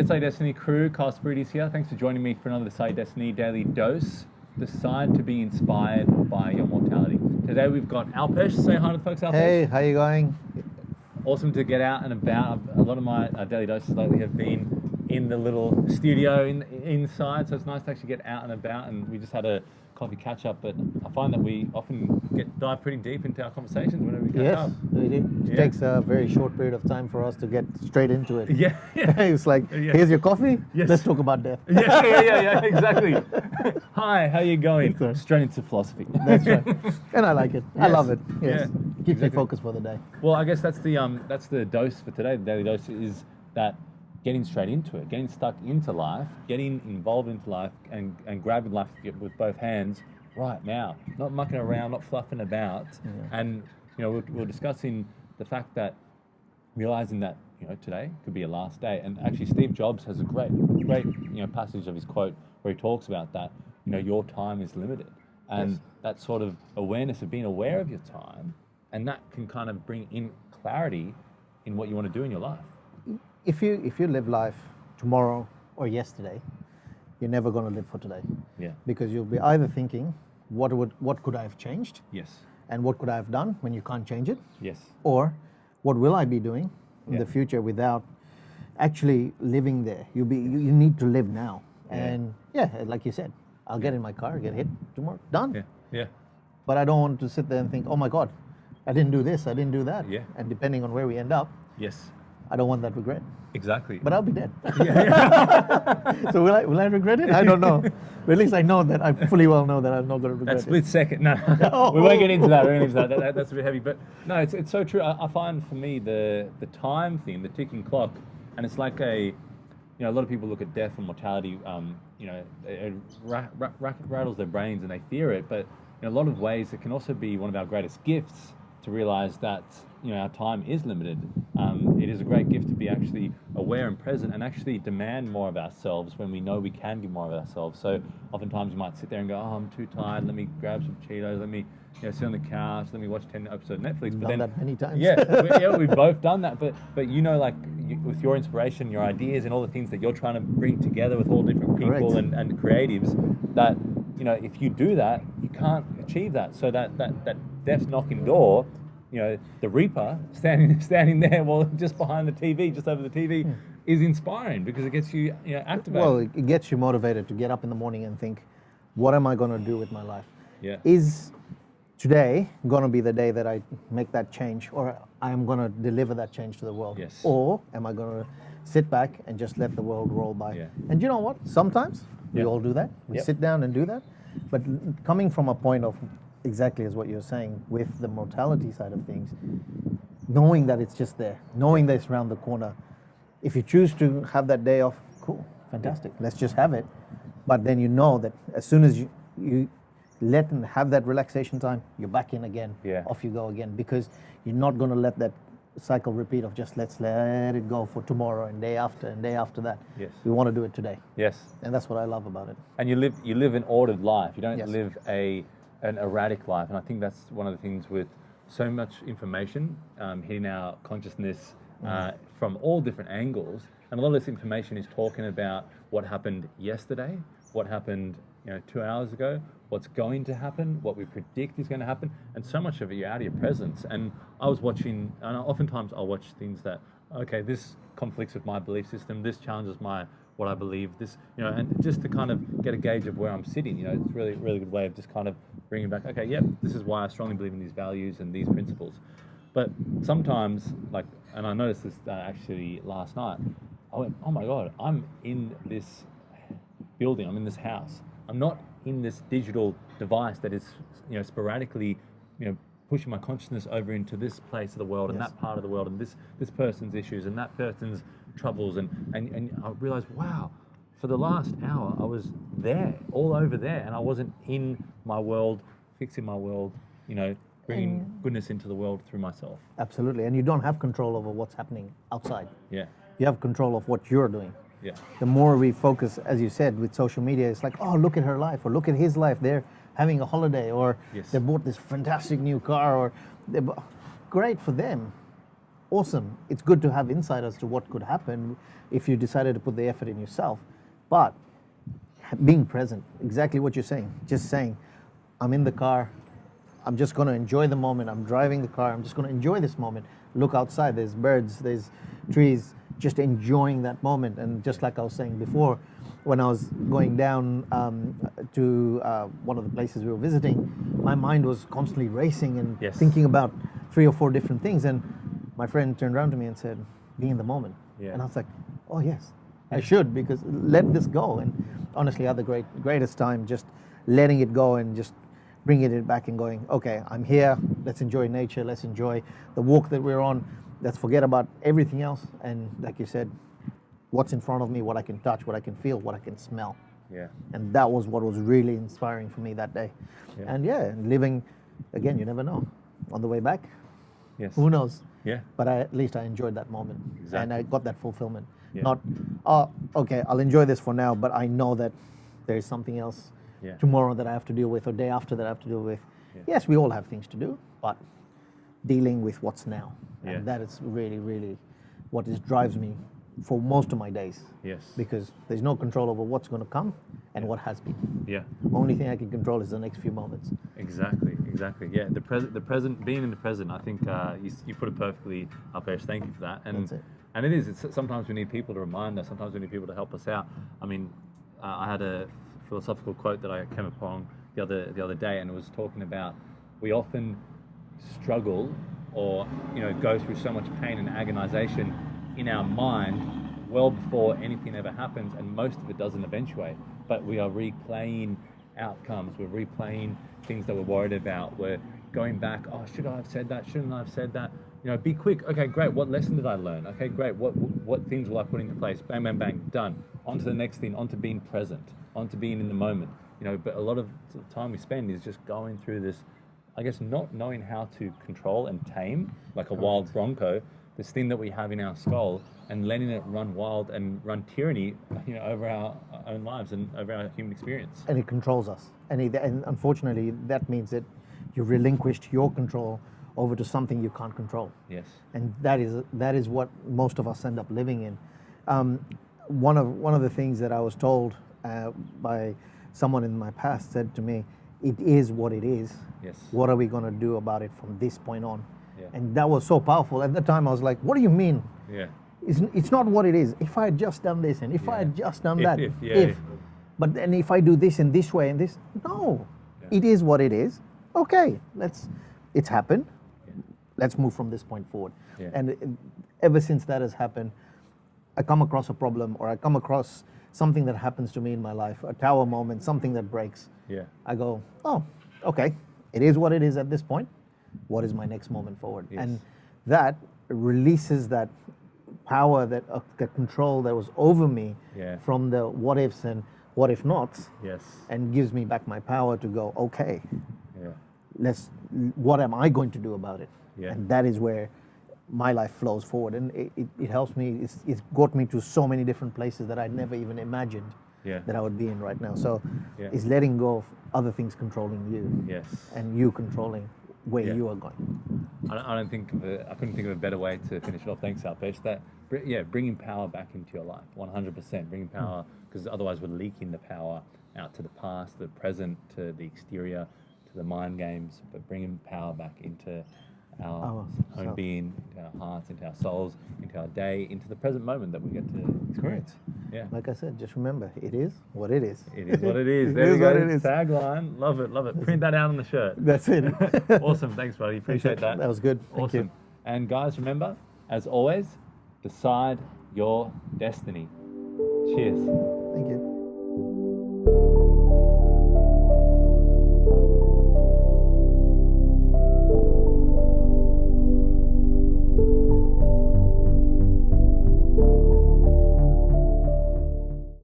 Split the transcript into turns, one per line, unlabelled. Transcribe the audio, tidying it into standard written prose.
Side Destiny crew, Carl Sprudy's here. Thanks for joining me for another Side Destiny Daily Dose. Decide to be inspired by your mortality. Today we've got Alpesh. Say hi to the folks, Alpesh.
Hey, how you going?
Awesome to get out and about. A lot of my daily doses lately have been in the little studio inside, so it's nice to actually get out and about. And we just had a coffee catch up, but I find that we often dive pretty deep into our conversations whenever we catch up.
Yes, it takes a very short period of time for us to get straight into it.
Yeah.
It's like, here's your coffee.
Yes.
Let's talk about death.
Yeah, exactly. Hi, how you going? Straight into philosophy.
That's right, and I like it. I love it. Yes,
Yeah,
keeps me focused for the day.
Well, I guess that's the dose for today. The daily dose is that getting straight into it, getting stuck into life, getting involved into life, and grabbing life with both hands right now. Not mucking around, not fluffing about. Yeah. And we're discussing the fact that realizing that today could be your last day. And actually, Steve Jobs has a great passage of his quote where he talks about that. Your time is limited, and that sort of awareness of being aware of your time, and that can kind of bring in clarity in what you want to do in your life.
If you live life tomorrow or yesterday, you're never going to live for today.
Yeah.
Because you'll be either thinking, what could I have changed?
Yes.
And what could I have done when you can't change it?
Yes.
Or what will I be doing in the future without actually living there? You need to live now. And like you said, I'll get in my car, get hit tomorrow, done.
Yeah.
But I don't want to sit there and think, oh my God, I didn't do this, I didn't do that.
Yeah.
And depending on where we end up, I don't want that regret.
Exactly.
But I'll be dead. So will I regret it? I don't know. But at least I know that I fully well know that I'm not going to regret it.
That split second. No, we won't get into that. That's a bit heavy. But no, it's so true. I find for me the time thing, the ticking clock, and it's like a lot of people look at death and mortality. It rattles their brains and they fear it. But in a lot of ways, it can also be one of our greatest gifts to realize that our time is limited. It is a great gift to be actually aware and present and actually demand more of ourselves when we know we can give more of ourselves. So oftentimes you might sit there and go, oh, I'm too tired, let me grab some Cheetos, let me sit on the couch, let me watch 10 episodes of Netflix.
But done that many times.
We've both done that. But with your inspiration, your ideas and all the things that you're trying to bring together with all different people and creatives, that if you do that, you can't achieve that. So that death's knocking door, the Reaper standing there, just behind the TV, just over the TV, is inspiring because it gets you, activated.
Well, it gets you motivated to get up in the morning and think, what am I going to do with my life?
Yeah.
Is today going to be the day that I make that change, or I am going to deliver that change to the world?
Yes.
Or am I going to sit back and just let the world roll by?
Yeah.
And you know what? Sometimes we all do that. We sit down and do that. But coming from a point of exactly as what you're saying with the mortality side of things, knowing that it's just there, knowing that it's around the corner. If you choose to have that day off, cool, fantastic, let's just have it. But then you know that as soon as you let and have that relaxation time, you're back in again, off you go again, because you're not going to let that cycle repeat of just let's let it go for tomorrow and day after that.
Yes.
We want to do it today.
Yes.
And that's what I love about it.
And you live an ordered life. You don't live an erratic life, and I think that's one of the things with so much information hitting our consciousness from all different angles, and a lot of this information is talking about what happened yesterday, what happened 2 hours ago, what's going to happen, what we predict is going to happen, and so much of it you're out of your presence. And I was watching, and oftentimes I'll watch things that, okay, this conflicts with my belief system, this challenges what I believe, this, and just to kind of get a gauge of where I'm sitting, it's really, really good way of just kind of bringing back, okay, this is why I strongly believe in these values and these principles. But sometimes, and I noticed this actually last night, I went, oh my God, I'm in this building, I'm in this house. I'm not in this digital device that is, sporadically, pushing my consciousness over into this place of the world and that part of the world and this person's issues and that person's troubles, and I realized, wow, for the last hour I was there, all over there, and I wasn't in my world, fixing my world, bringing goodness into the world through myself.
Absolutely, and you don't have control over what's happening outside.
Yeah.
You have control of what you're doing.
Yeah.
The more we focus, as you said, with social media, it's like, oh, look at her life, or look at his life, they're having a holiday, or they bought this fantastic new car, or great for them. awesome. It's good to have insight as to what could happen if you decided to put the effort in yourself. But being present, exactly what you're saying, just saying, I'm in the car, I'm just going to enjoy the moment. I'm driving the car, I'm just going to enjoy this moment. Look outside, there's birds, there's trees, just enjoying that moment. And just like I was saying before, when I was going down to one of the places we were visiting, my mind was constantly racing and thinking about 3 or 4 different things. And my friend turned around to me and said, be in the moment.
Yeah.
And I was like, oh yes, I should, because let this go. And honestly, I had the greatest time just letting it go and just bringing it back and going, okay, I'm here, let's enjoy nature, let's enjoy the walk that we're on, let's forget about everything else. And like you said, what's in front of me, what I can touch, what I can feel, what I can smell.
Yeah.
And that was what was really inspiring for me that day.
Yeah.
And living, again, you never know. On the way back,
Yes.
who knows?
Yeah.
But at least I enjoyed that moment.
Exactly.
And I got that fulfillment.
Yeah.
Not, oh, okay, I'll enjoy this for now, but I know that there is something else tomorrow that I have to deal with, or day after that I have to deal with. Yeah. Yes, we all have things to do, but dealing with what's now.
Yeah.
And that is really, really what drives me for most of my days.
Yes.
Because there's no control over what's going to come and what has been.
Yeah.
Only thing I can control is the next few moments.
Exactly. Yeah. The present, being in the present. I think you put it perfectly, Alpesh. Thank you for that. And
That's it.
And it is. It's sometimes we need people to remind us. Sometimes we need people to help us out. I mean, I had a philosophical quote that I came upon the other day, and it was talking about we often struggle or go through so much pain and agonization in our mind well before anything ever happens, and most of it doesn't eventuate. But we are replaying outcomes. We're replaying things that we're worried about. We're going back. Oh, should I have said that? Shouldn't I have said that? Be quick. Okay, great. What lesson did I learn? Okay, great. What things will I put into place? Bang, bang, bang. Done. On to the next thing. On to being present. On to being in the moment. But a lot of the time we spend is just going through this, I guess, not knowing how to control and tame, like a wild bronco, this thing that we have in our skull, and letting it run wild and run tyranny, over our own lives and over our human experience.
And it controls us. And unfortunately, that means that you relinquished your control over to something you can't control.
Yes.
And that is what most of us end up living in. One of the things that I was told by someone in my past said to me, it is what it is.
Yes.
What are we going to do about it from this point on?
Yeah.
And that was so powerful. At the time, I was like, what do you mean?
Yeah.
It's not what it is. If I had just done this, and if I had just done that,
if.
But then if I do this in this way and this, no. Yeah. It is what it is. Okay, it's happened. Yeah. Let's move from this point forward. Yeah. And ever since that has happened, I come across a problem, or I come across something that happens to me in my life, a tower moment, something that breaks.
Yeah.
I go, oh, okay, it is what it is at this point. What is my next moment forward? Yes. And that releases that power, that control that was over me from the what ifs and what if nots.
Yes. And
gives me back my power to go, okay, what am I going to do about it? Yeah. And that is where my life flows forward. And it helps me, it's got me to so many different places that I never even imagined that I would be in right now. So it's letting go of other things controlling you.
Yes.
And you controlling where you are going.
I couldn't think of a better way to finish it off. Thanks, Alpesh. Bringing power back into your life, 100%. Bringing power, because otherwise we're leaking the power out to the past, the present, to the exterior, to the mind games. But bringing power back into our own being, into our hearts, into our souls, into our day, into the present moment that we get to experience. Yeah.
Like I said, just remember, it is what it is.
It is what it is. There you go. Tagline. Love it. Love it. Print that out on the shirt.
That's it.
Awesome. Thanks, buddy. Appreciate that.
That was good. Thank
awesome.
you.
And guys, remember, as always, decide your destiny. Cheers.
Thank you.